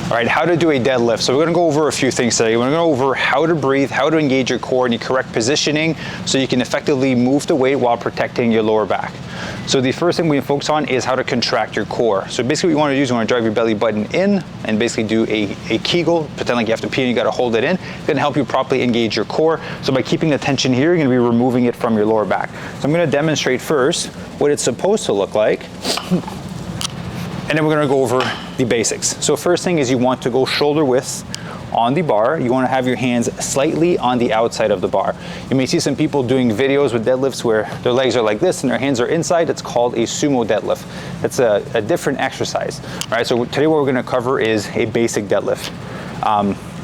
All right, how to do a deadlift. So we're gonna go over a few things today. We're gonna go over how to breathe, how to engage your core in the correct positioning so you can effectively move the weight while protecting your lower back. So the first thing we focus on is how to contract your core. So basically what you wanna do is you wanna drive your belly button in and basically do a Kegel, pretend like you have to pee and you gotta hold it in. It's gonna help you properly engage your core. So by keeping the tension here, you're gonna be removing it from your lower back. So I'm gonna demonstrate first what it's supposed to look like. And then we're gonna go over the basics. So first thing is you want to go shoulder width on the bar. You wanna have your hands slightly on the outside of the bar. You may see some people doing videos with deadlifts where their legs are like this and their hands are inside. It's called a sumo deadlift. It's a different exercise. All right, so today what we're gonna cover is a basic deadlift.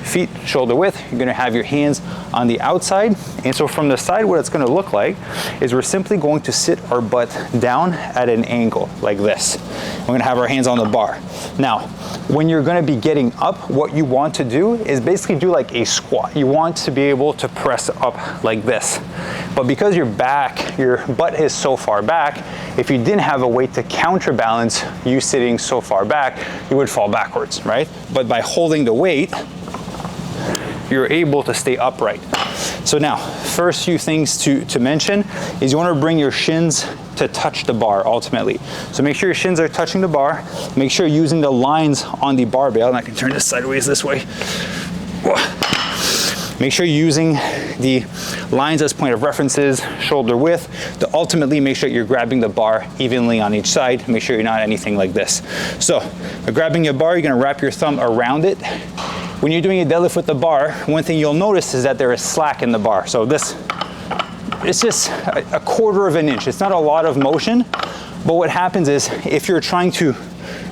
Feet shoulder width, you're gonna have your hands on the outside. And so from the side, what it's gonna look like is we're simply going to sit our butt down at an angle like this. We're gonna have our hands on the bar. Now, when you're gonna be getting up, what you want to do is basically do like a squat. You want to be able to press up like this. But because your butt is so far back, if you didn't have a weight to counterbalance you sitting so far back, you would fall backwards, right? But by holding the weight, you're able to stay upright. So now, first few things to mention is you wanna bring your shins to touch the bar ultimately. So make sure your shins are touching the bar. Make sure you're using the lines on the barbell, and I can turn this sideways this way. Make sure you're using the lines as point of references, shoulder width, to ultimately make sure you're grabbing the bar evenly on each side. Make sure you're not anything like this. So, by grabbing your bar, you're gonna wrap your thumb around it. When you're doing a deadlift with the bar, one thing you'll notice is that there is slack in the bar. So it's just a quarter of an inch. It's not a lot of motion, but what happens is if you're trying to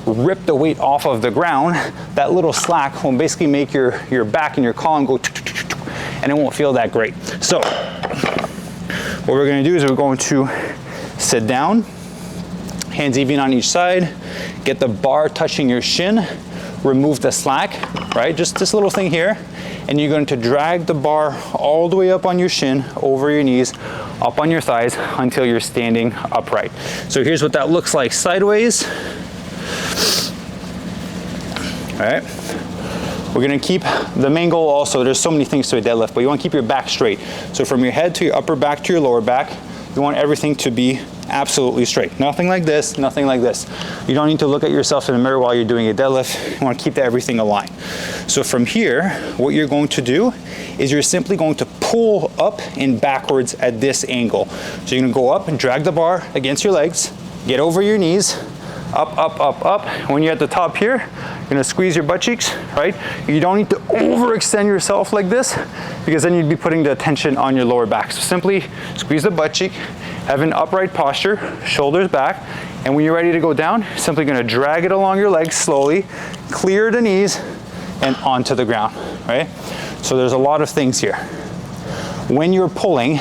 rip the weight off of the ground, that little slack will basically make your back and your column go and it won't feel that great. So what we're gonna do is we're going to sit down, hands even on each side, get the bar touching your shin, remove the slack, right? Just this little thing here. And you're going to drag the bar all the way up on your shin, over your knees, up on your thighs until you're standing upright. So here's what that looks like sideways. All right. We're gonna keep the main goal also, there's so many things to a deadlift, but you wanna keep your back straight. So from your head to your upper back to your lower back, you want everything to be absolutely straight. Nothing like this, nothing like this. You don't need to look at yourself in the mirror while you're doing a deadlift. You want to keep everything aligned. So from here, what you're going to do is you're simply going to pull up and backwards at this angle. So you're going to go up and drag the bar against your legs, get over your knees, up, up, up, up. When you're at the top here, you're gonna squeeze your butt cheeks, right? You don't need to overextend yourself like this because then you'd be putting the tension on your lower back. So simply squeeze the butt cheek, have an upright posture, shoulders back, and when you're ready to go down, you're simply gonna drag it along your legs slowly, clear the knees, and onto the ground, right? So there's a lot of things here. When you're pulling,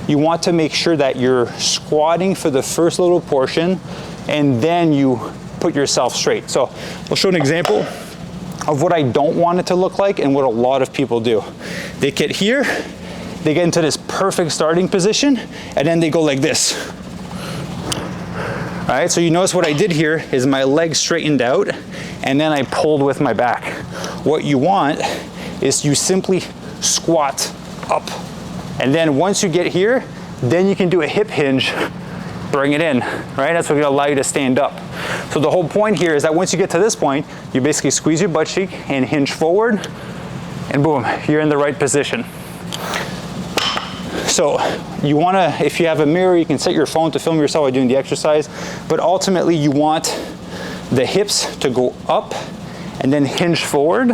you want to make sure that you're squatting for the first little portion, and then you put yourself straight. So I'll show an example of what I don't want it to look like and what a lot of people do. They get here, they get into this perfect starting position, and then they go like this. All right, so you notice what I did here is my legs straightened out, and then I pulled with my back. What you want is you simply squat up. And then once you get here, then you can do a hip hinge, bring it in, right? That's what's gonna allow you to stand up. So the whole point here is that once you get to this point, you basically squeeze your butt cheek and hinge forward, and boom, you're in the right position. So you wanna, if you have a mirror, you can set your phone to film yourself while doing the exercise, but ultimately you want the hips to go up and then hinge forward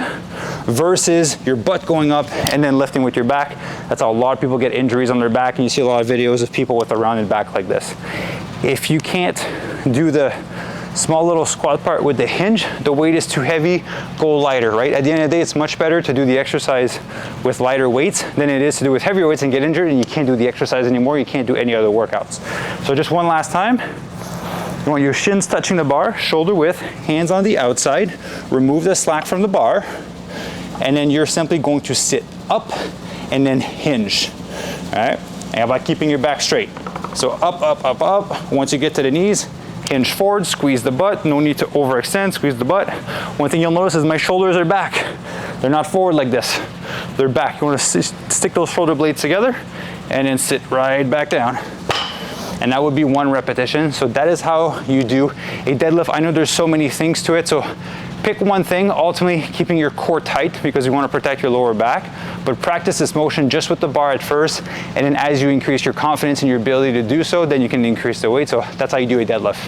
versus your butt going up and then lifting with your back. That's how a lot of people get injuries on their back, and you see a lot of videos of people with a rounded back like this. If you can't do the small little squat part with the hinge, the weight is too heavy, go lighter, right? At the end of the day, it's much better to do the exercise with lighter weights than it is to do with heavier weights and get injured and you can't do the exercise anymore, you can't do any other workouts. So just one last time, you want your shins touching the bar, shoulder width, hands on the outside, remove the slack from the bar, and then you're simply going to sit up and then hinge, all right? And by keeping your back straight. So up, up, up, up. Once you get to the knees, hinge forward, squeeze the butt. No need to overextend, squeeze the butt. One thing you'll notice is my shoulders are back. They're not forward like this. They're back. You want to stick those shoulder blades together and then sit right back down. And that would be 1 repetition. So that is how you do a deadlift. I know there's so many things to it, so pick one thing, ultimately keeping your core tight because you want to protect your lower back, but practice this motion just with the bar at first, and then as you increase your confidence in your ability to do so, then you can increase the weight. So that's how you do a deadlift.